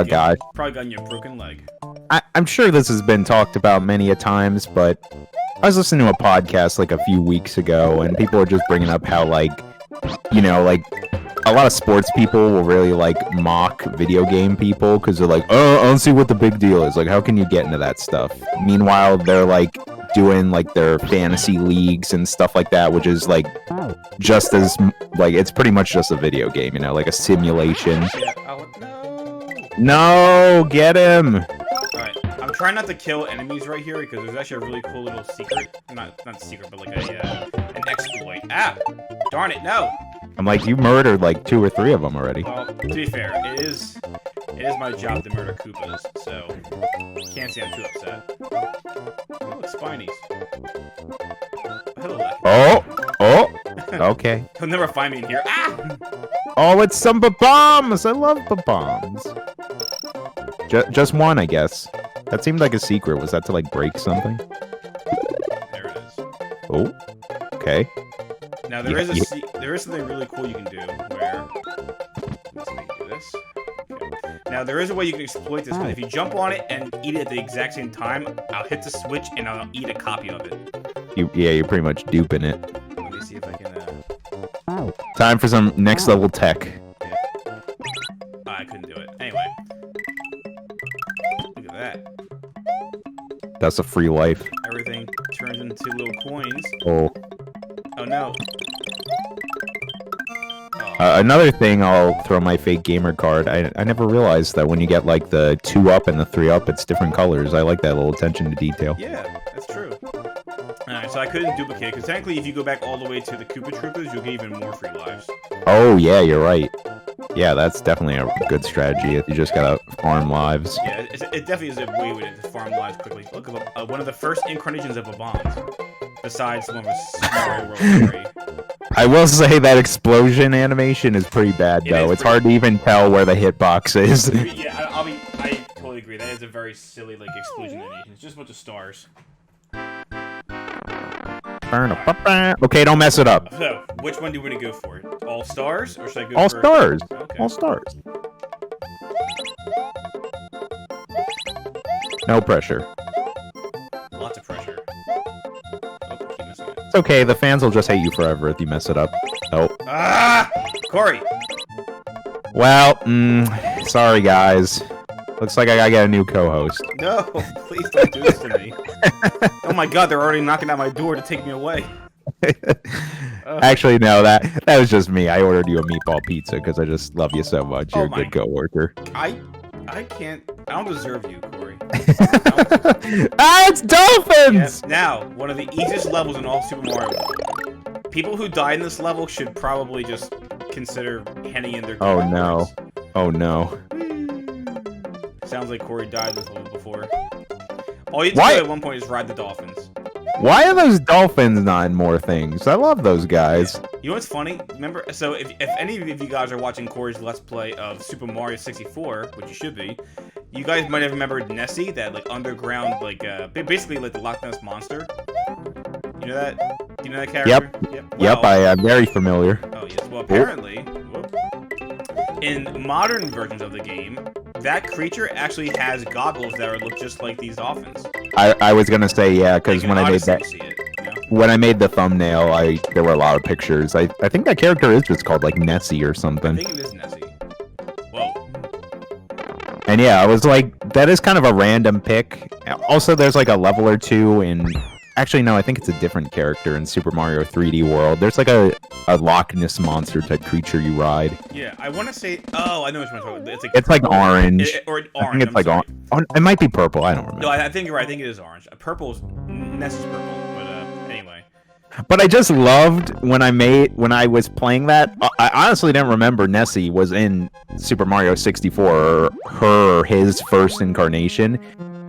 God. Probably gotten your broken leg. I'm sure this has been talked about many a times, but I was listening to a podcast like a few weeks ago, and people were just bringing up how, like, you know, like, a lot of sports people will really, like, mock video game people, because they're like, oh, I don't see what the big deal is. Like, how can you get into that stuff? Meanwhile, they're, like, doing, like, their fantasy leagues and stuff like that, which is, like, just as, like, it's pretty much just a video game, you know, like a simulation. Yeah, no! No, get him! Alright, I'm trying not to kill enemies right here, because there's actually a really cool little secret. Not secret, but like an exploit. Ah! Darn it, no! I'm like, you murdered like 2 or 3 of them already. Well, to be fair, it is my job to murder Koopas, so can't say I'm too upset. Oh, look, Spinies. Hello, Lucky. Oh! Okay. He'll never find me in here. Ah! Oh, it's some bombs! I love bombs. Just one, I guess. That seemed like a secret. Was that to, like, break something? There it is. Oh, okay. Now, there is something really cool you can do, where... Let's make do this. Okay. Now, there is a way you can exploit this, but if you jump on it and eat it at the exact same time, I'll hit the switch and I'll eat a copy of it. You're pretty much duping it. Let me see if I can, Time for some next level tech. Yeah. Oh, I couldn't do it. Anyway. Look at that. That's a free life. Everything turns into little coins. Oh. Oh no. Another thing, I'll throw my fake gamer card. I never realized that when you get like the 2-up and the 3-up, it's different colors. I like that little attention to detail. Yeah, that's true. Alright, so I couldn't duplicate, because technically if you go back all the way to the Koopa Troopers, you'll get even more free lives. Oh, yeah, you're right. Yeah, that's definitely a good strategy. You just gotta farm lives. Yeah, it definitely is a way to farm lives quickly. Look, one of the first incarnations of a bomb, besides the one with Mario World 3. I will say that explosion animation is pretty bad, though. It's hard to even tell where the hitbox is. Yeah, I totally agree. That is a very silly, like, explosion animation. It's just a bunch of stars. Okay, don't mess it up. So, which one do we want to go for? All stars, or should I go All for... stars. Okay. All stars. No pressure. Lots of pressure. Oh, keep missing it. It's okay, the fans will just hate you forever if you mess it up. Oh. Ah! Corey! Well, sorry guys. Looks like I gotta get a new co-host. No, please don't do this to me. Oh my god, they're already knocking at my door to take me away. Actually, no, that was just me. I ordered you a meatball pizza because I just love you so much. You're a good coworker. I don't deserve you, Corey. It's dolphins! Yes. Now, one of the easiest levels in all Super Mario World. People who die in this level should probably just consider handing in their Oh no. Oh no. Sounds like Corey died in this level before. All you have to do at one point is ride the dolphins. Why are those dolphins not in more things? I love those guys. Yeah. You know what's funny? Remember, so if any of you guys are watching Corey's Let's Play of Super Mario 64, which you should be, you guys might have remembered Nessie, that like underground, like basically like the Loch Ness Monster. You know that? Do you know that character? Yep. Well, I am very familiar. Oh yes. Well, apparently, in modern versions of the game, that creature actually has goggles that look just like these dolphins. I was gonna say yeah, because when I made that, when I made the thumbnail, there were a lot of pictures. I think that character is just called like Nessie or something. I think it is Nessie. Whoa. And yeah, I was like, that is kind of a random pick. Also, there's like a level or two in... Actually, no, I think it's a different character in Super Mario 3D World. There's like a Loch Ness Monster type creature you ride. Yeah, I want to say... Oh, I know what you're talking about. It's like orange. Or orange. I think it's like orange. It might be purple. I don't remember. No, I think you're right. I think it is orange. Purple is... Ness is purple, but anyway. But I just loved when I was playing that. I honestly didn't remember Nessie was in Super Mario 64, or his first incarnation.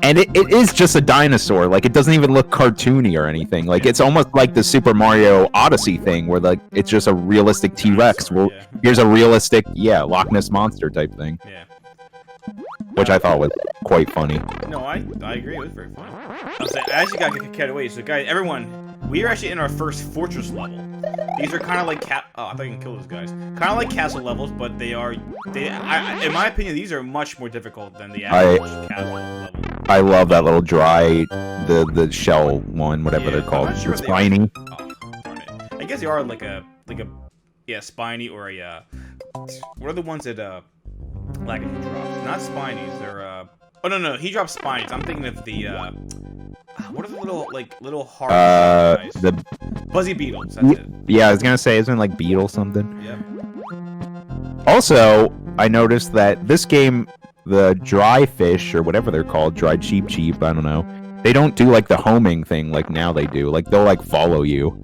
And it is just a dinosaur. Like, it doesn't even look cartoony or anything. Like, it's almost like the Super Mario Odyssey thing, where, like, it's just a realistic T-Rex. Well, here's a realistic, Loch Ness Monster type thing. Yeah. Which I thought was quite funny. No, I agree. It was very funny. I actually got to get carried away. So, guys, everyone, we are actually in our first fortress level. These are kind of like oh, I thought you can kill those guys. Kind of like castle levels, but in my opinion, these are much more difficult than the average castle level. I love that little dry, the shell one, whatever they're called. Sure it's spiny. Oh, darn it. I guess they are like a spiny or a what are the ones that Lagan drops? Not spinies. They're oh no, he drops spinies. I'm thinking of the what are the little hard guys? The Buzzy beetles. That's it. Yeah, I was gonna say, isn't it like beetle something? Yep. Also, I noticed that this game, the dry fish or whatever they're called, dry cheep, I don't know. They don't do like the homing thing like now they do. Like they'll like follow you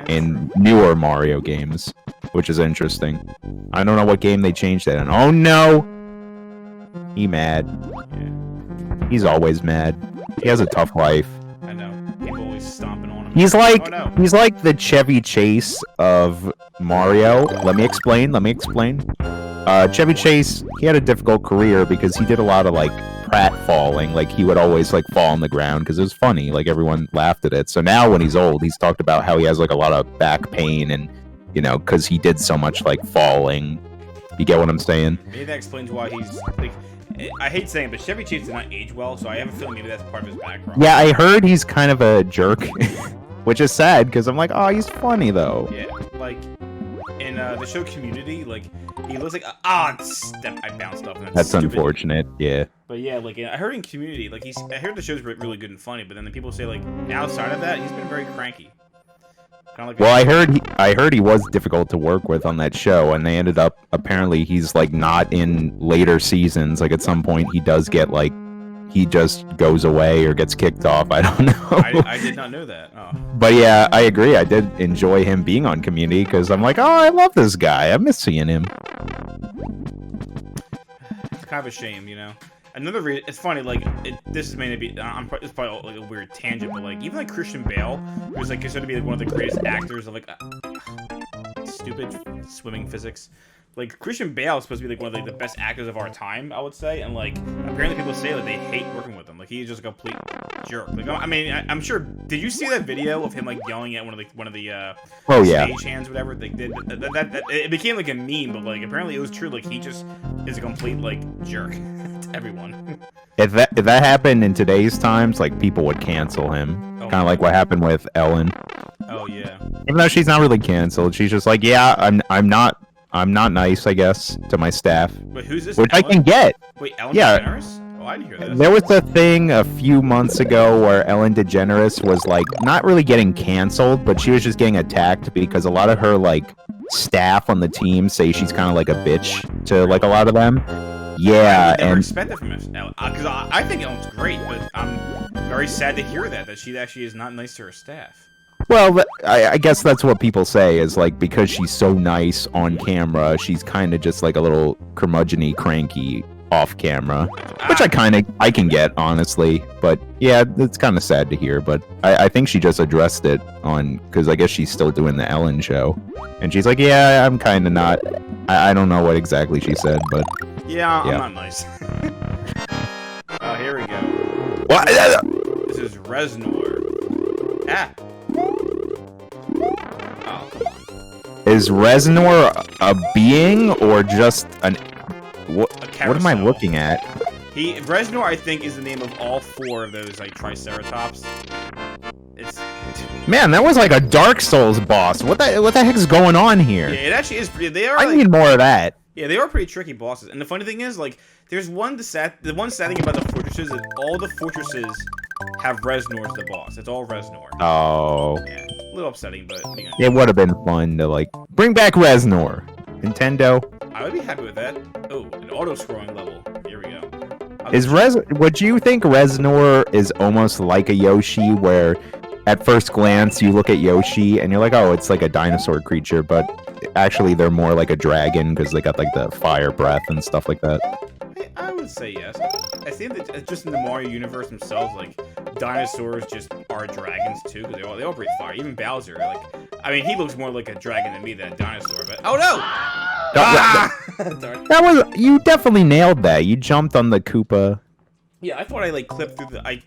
in newer Mario games, which is interesting. I don't know what game they changed that in. Oh no! He mad. Yeah. He's always mad. He has a tough life. I know. People always stomping on him. He's like, oh, no. He's like the Chevy Chase of Mario. Let me explain. Chevy Chase, he had a difficult career because he did a lot of like pratfalling. Like he would always like fall on the ground because it was funny. Like everyone laughed at it. So now when he's old, he's talked about how he has like a lot of back pain and, you know, because he did so much like falling. You get what I'm saying? Maybe that explains why he's like. I hate saying it, but Chevy Chase did not age well, so I have a feeling maybe that's part of his background. Yeah, I heard he's kind of a jerk, which is sad because I'm like, oh, he's funny though. Yeah, like in the show Community, like he looks like I bounced off. And That's unfortunate. Yeah. But yeah, like I heard in Community, like I heard the show's really good and funny, but then the people say like outside of that, he's been very cranky. Like well, I heard he was difficult to work with on that show, and they ended up apparently he's like not in later seasons. Like at some point, he does get like he just goes away or gets kicked off. I don't know. I did not know that. Oh. But yeah, I agree. I did enjoy him being on Community because I'm like, oh, I love this guy. I miss seeing him. It's kind of a shame, you know. Another reason, it's funny, like, this is maybe, it's probably like a weird tangent, but like, even like Christian Bale, who's like considered to be like one of the greatest actors of like, stupid swimming physics. Like, Christian Bale is supposed to be like one of like, the best actors of our time, I would say, and like, apparently people say like they hate working with him. Like, he's just a complete jerk. Like, I mean, I'm sure, did you see that video of him like yelling at one of the oh yeah stagehands, whatever? They did that it became like a meme, but like apparently it was true. Like, he just is a complete like jerk to everyone. If that happened in today's times, like people would cancel him. Kind of like what happened with Ellen. Oh yeah. Even though she's not really canceled, she's just like, yeah, I'm not nice, I guess, to my staff. But who's this? Which Ellen? I can get. Wait, Ellen DeGeneres? Oh, I didn't hear that. There was a thing a few months ago where Ellen DeGeneres was like not really getting canceled, but she was just getting attacked because a lot of her like staff on the team say she's kind of like a bitch to like a lot of them. Yeah, I never expected from Ellen, because I think Ellen's great, but I'm very sad to hear that she actually is not nice to her staff. Well, I guess that's what people say is like because she's so nice on camera, she's kind of just like a little curmudgeon-y, cranky off camera, which I can get honestly. But yeah, it's kind of sad to hear. But I think she just addressed it on because I guess she's still doing the Ellen show, and she's like, yeah, I'm kind of not. I don't know what exactly she said, but yeah. I'm not nice. Oh, here we go. What? This is Reznor. Ah. Oh, come on. Is Reznor a being or just an? What am I looking at? Reznor, I think, is the name of all four of those like Triceratops. It's. Man, that was like a Dark Souls boss. What the heck is going on here? Yeah, it actually is pretty. They are. I need more of that. Yeah, they are pretty tricky bosses. And the funny thing is, like, there's the one sad thing about the fortresses is all the fortresses have Reznor as the boss. It's all Reznor. Oh. Yeah, a little upsetting, but you know. It would have been fun to like bring back Reznor. Nintendo. I would be happy with that. Oh, an auto-scrolling level. Here we go. Would you think Reznor is almost like a Yoshi, where at first glance you look at Yoshi and you're like, oh, it's like a dinosaur creature, but actually they're more like a dragon because they got like the fire breath and stuff like that? I would say yes. I think that just in the Mario universe themselves, like dinosaurs just are dragons too, because they all breathe fire. Even Bowser, like, I mean, he looks more like a dragon to me than a dinosaur. But oh no! That was you definitely nailed that. You jumped on the Koopa. Yeah, I thought I like clipped through the. I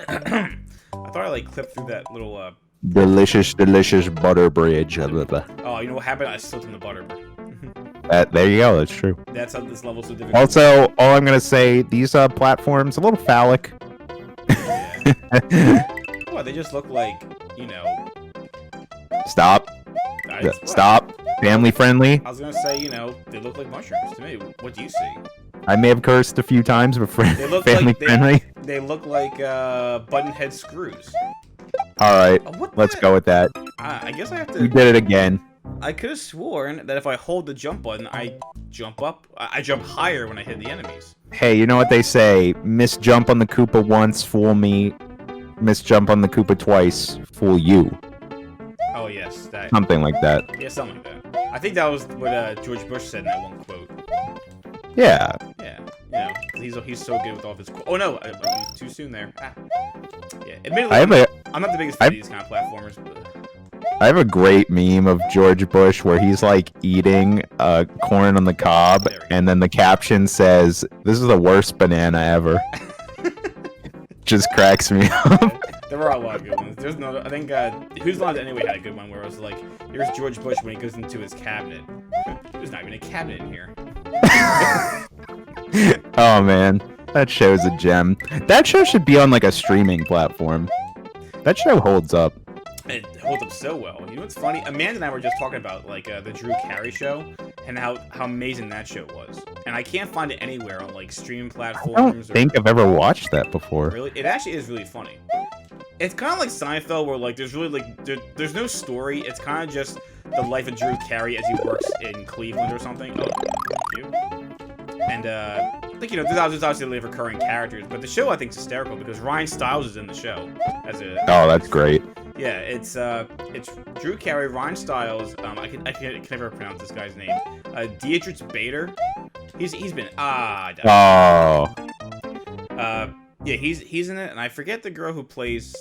I thought I like clipped through that little. Delicious butter bridge. Oh, you know what happened? I slipped in the butter. There you go. That's true. That's how this level's so difficult. Also, all I'm gonna say, these platforms a little phallic. Yeah. Well, they just look like, you know. Stop. Stop. Family friendly. I was gonna say, you know, they look like mushrooms to me. What do you see? I may have cursed a few times, but family friendly. They look like button head screws. All right, let's go with that. I guess I have to. You did it again. I could have sworn that if I hold the jump button, I jump up. I jump higher when I hit the enemies. Hey, you know what they say? Miss jump on the Koopa once, fool me. Miss jump on the Koopa twice, fool you. Oh yes, that. Something like that. Yeah, something like that. I think that was what George Bush said in that one quote. Yeah. Yeah, you know, he's so good with all of his. Oh no, too soon there. Ah. Yeah, admittedly, I'm not the biggest fan of these kind of platformers. But... I have a great meme of George Bush where he's like eating corn on the cob, and then the caption says, "This is the worst banana ever." Just cracks me up. There were a lot of good ones. There's no, I think Who's Lines Anyway had a good one where it was like, here's George Bush when he goes into his cabinet. There's not even a cabinet in here. Oh man, that show's a gem. That show should be on like a streaming platform. That show holds up. It holds up so well. You know what's funny? Amanda and I were just talking about like the Drew Carey show and how amazing that show was. And I can't find it anywhere on like streaming platforms. I don't think I've ever watched that before. Really, it actually is really funny. It's kind of like Seinfeld, where like there's really like there's no story. It's kind of just the life of Drew Carey as he works in Cleveland or something. Oh, thank you. And like, you know, there's obviously recurring characters, but the show I think is hysterical because Ryan Stiles is in the show as a. Oh, that's great. Yeah, it's Drew Carey, Ryan Stiles. I can never pronounce this guy's name. Dietrich Bader. He's been Oh. Yeah, he's in it, and I forget the girl who plays.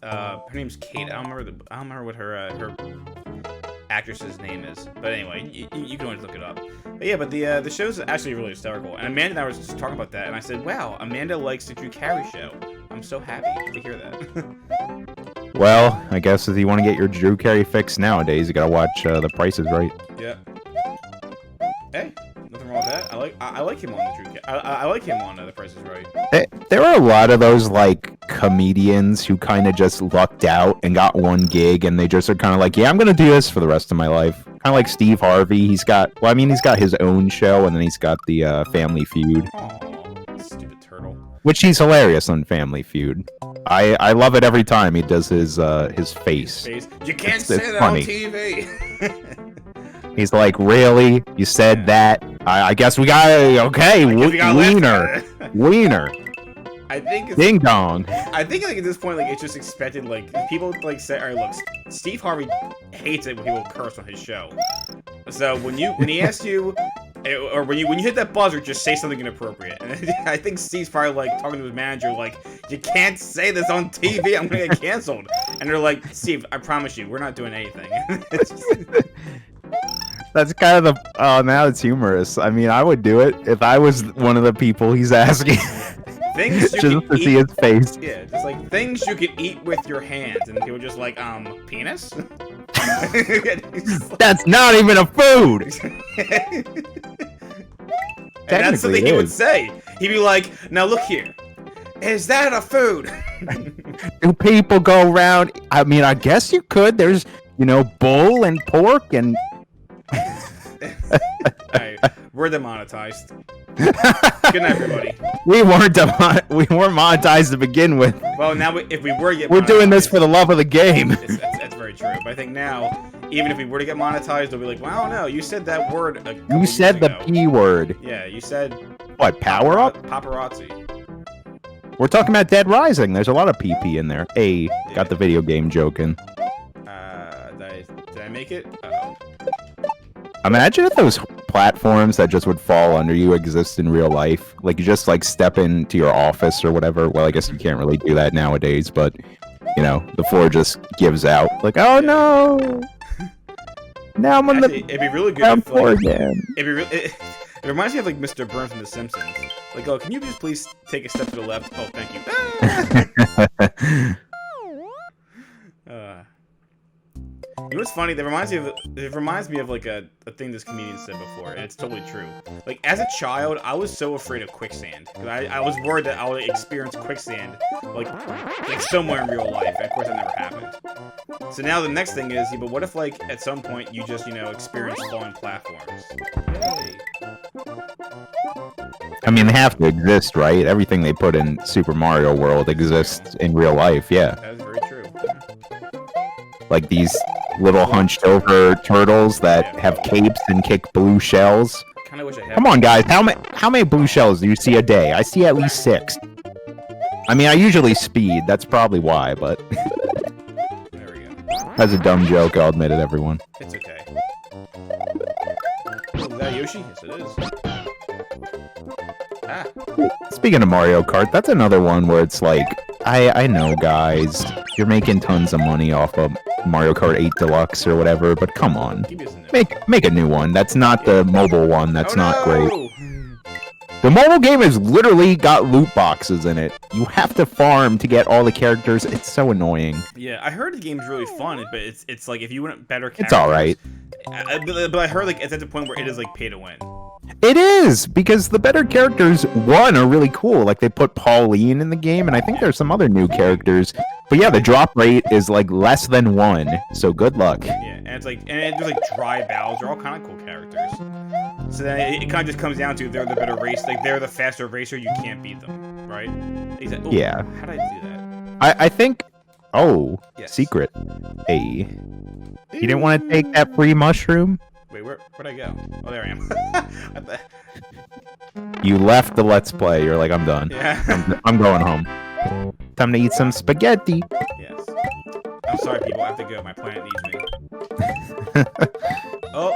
Her name's Kate. I don't remember what her actress's name is. But anyway, you can always look it up. But yeah, but the show's actually really hysterical. And Amanda and I were just talking about that, and I said, "Wow, Amanda likes the Drew Carey show." I'm so happy to hear that. Well, I guess if you want to get your Drew Carey fix nowadays, you gotta watch The Price is Right. Yeah. Hey, nothing wrong with that. I like him on the Drew. I like him on The Price is Right. There are a lot of those like comedians who kind of just lucked out and got one gig, and they just are kind of like, yeah, I'm gonna do this for the rest of my life. Kind of like Steve Harvey. He's got his own show, and then he's got the Family Feud. Aw, stupid turtle. Which he's hilarious on Family Feud. I love it every time he does his face. You can't say that funny. on TV. He's like, really? You said that? I guess we got okay. Wiener. I think it's, ding dong. I think like at this point, like it's just expected. Like people like say, "All right, look, Steve Harvey hates it when people curse on his show." So when he asks you, or when you hit that buzzer, just say something inappropriate. And I think Steve's probably like talking to his manager, like, "You can't say this on TV. I'm gonna get canceled." And they're like, "Steve, I promise you, we're not doing anything." That's kind of the. Oh, now it's humorous. I mean, I would do it if I was one of the people he's asking. Things you just can to eat, see his face. Yeah, just like things you can eat with your hands, and people just like, penis. That's not even a food. And that's something he would say. He'd be like, "Now look here, is that a food?" Do people go around? I mean, I guess you could. There's, bull and pork and. Alright, we're demonetized. Good night, everybody. We weren't monetized to begin with. Well, now if we were we're doing this for the love of the game. That's very true. But I think now, even if we were to get monetized, they'll be like, "Well, no, you said that word." You said the P word. Yeah, you said. What? Power up? Paparazzi. We're talking about Dead Rising. There's a lot of PP in there. Hey, yeah. Got the video game joke in. Did I make it? Imagine if those platforms that just would fall under you exist in real life. Like, you just, step into your office or whatever. Well, I guess you can't really do that nowadays, but, the floor just gives out. Like, oh, no! Now I'm on the it'd be really good ground floor again. It reminds me of, Mr. Burns from The Simpsons. Like, oh, can you just please take a step to the left? Oh, thank you. Ah! You know what's funny? That reminds me of like a thing this comedian said before, and it's totally true. Like as a child, I was so afraid of quicksand because I was worried that I would experience quicksand like somewhere in real life, and of course that never happened. So now the next thing is, but what if like at some point you just experience falling platforms? Yay! I mean, they have to exist, right? Everything they put in Super Mario World exists in real life. Yeah. That is very true. Like these little hunched over turtles that have capes and kick blue shells. Kind of wish I had. Come on, guys. How many blue shells do you see a day? I see at least 6. I mean, I usually speed. That's probably why, but There we go. that's a dumb joke. I'll admit it, everyone. It's okay. Oh, is that Yoshi? Yes, it is. Ah. Speaking of Mario Kart, that's another one where it's like, I know, guys, you're making tons of money off of Mario Kart 8 Deluxe or whatever, but come on, make a new one. That's not the mobile one. That's not great. The mobile game has literally got loot boxes in it. You have to farm to get all the characters. It's so annoying. Yeah, I heard the game's really fun, but it's like if you want better characters... It's alright. But I heard like it's at the point where it is like pay to win. It is, because the better characters, one, are really cool. Like, they put Pauline in the game, and I think there's some other new characters. But yeah, the drop rate is like less than 1, so good luck. Yeah, and it's like, and there's like dry Bowser, all kind of cool characters. So then it kind of just comes down to they're the better race, like they're the faster racer, you can't beat them, right? Like, yeah. How did I do that? I think... Oh, yes. Secret. Hey. You didn't want to take that free mushroom? Wait, where'd I go? Oh, there I am. You left the Let's Play. You're like, I'm done. Yeah. I'm going home. Time to eat some spaghetti. Yes. I'm sorry, people. I have to go. My planet needs me. Oh,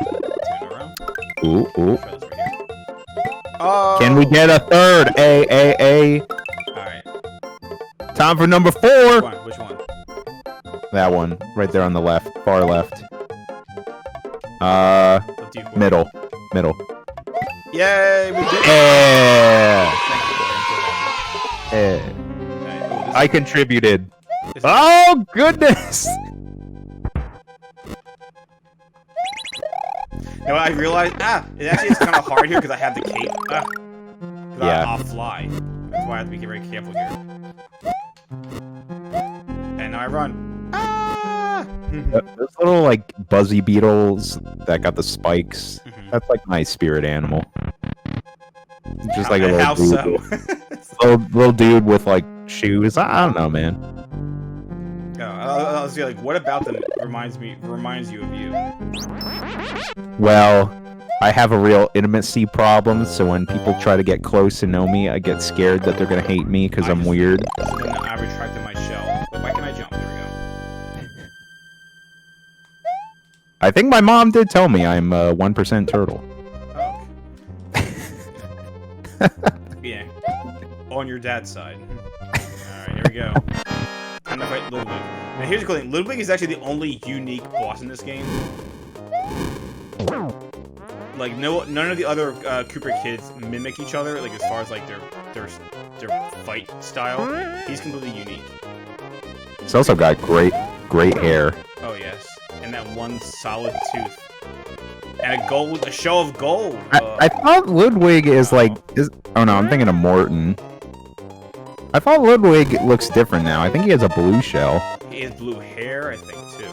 turn around. Ooh. Try this right here. Oh. Can we get a third? A. Alright. Time for number 4. Which one? That one. Right there on the left. Far left. Middle. Yay! We did it! Yeah! I contributed. Oh, goodness! Now I realized, it actually is kind of hard here because I have the cape. Yeah. I'll fly. That's why I have to be very careful here. And now I run. Those little, like, buzzy beetles that got the spikes, that's like my spirit animal. Just like a little dude. Little dude with, like, shoes. I don't know, man. I was like, what about them reminds you of you? Well, I have a real intimacy problem, so when people try to get close and know me, I get scared that they're gonna hate me because I'm weird. I retracted my shell. Why can I jump? There we go. I think my mom did tell me I'm a 1% turtle. Oh. Yeah. On your dad's side. Alright, here we go. Time to fight Ludwig. Now here's the cool thing. Ludwig is actually the only unique boss in this game. Like none of the other Koopa kids mimic each other, like as far as like their fight style. He's completely unique. He's also got great hair. Oh yes. And that one solid tooth. And a shell of gold. I thought Ludwig is like oh no, I'm thinking of Morton. I thought Ludwig looks different now. I think he has a blue shell. He has blue hair, I think, too.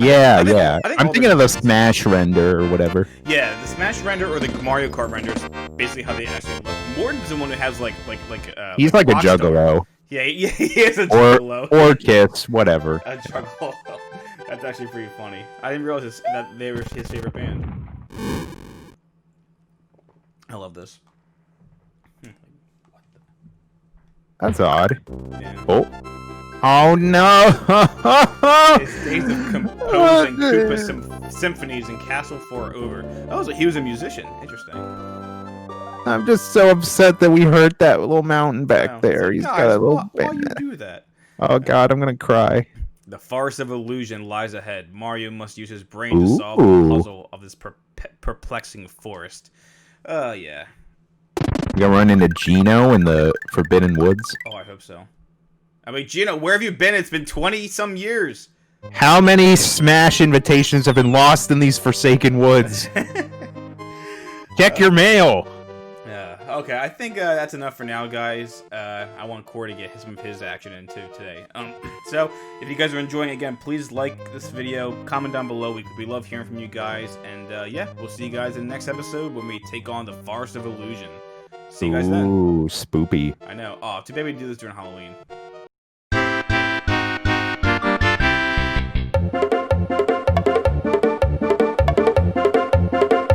Yeah, I'm thinking of the Smash render or whatever. Yeah, the Smash render or the Mario Kart render is basically how they actually look. Morton's the one who has he's like a juggalo. Yeah, he is a juggalo. Or Kiss, whatever. A juggalo. That's actually pretty funny. I didn't realize that they were his favorite band. I love this. That's odd. Yeah. Oh no! His days of composing Koopa symphonies in Castle 4 are over. Oh, so he was a musician. Interesting. I'm just so upset that we hurt that little mountain back there. He's got a little why you do that? Oh god, I'm gonna cry. The forest of illusion lies ahead. Mario must use his brain to solve the puzzle of this perplexing forest. Yeah. You gonna run into Gino in the Forbidden Woods? Oh, I hope so. I mean, Gino, where have you been? It's been 20-some years. How many Smash invitations have been lost in these forsaken woods? Check your mail. Okay, I think that's enough for now, guys. I want Corey to get some of his action into today. So, if you guys are enjoying it, again, please like this video, comment down below. We love hearing from you guys. And yeah, we'll see you guys in the next episode when we take on the Forest of Illusion. See you guys then. Ooh, spoopy. I know. Oh, too bad we do this during Halloween.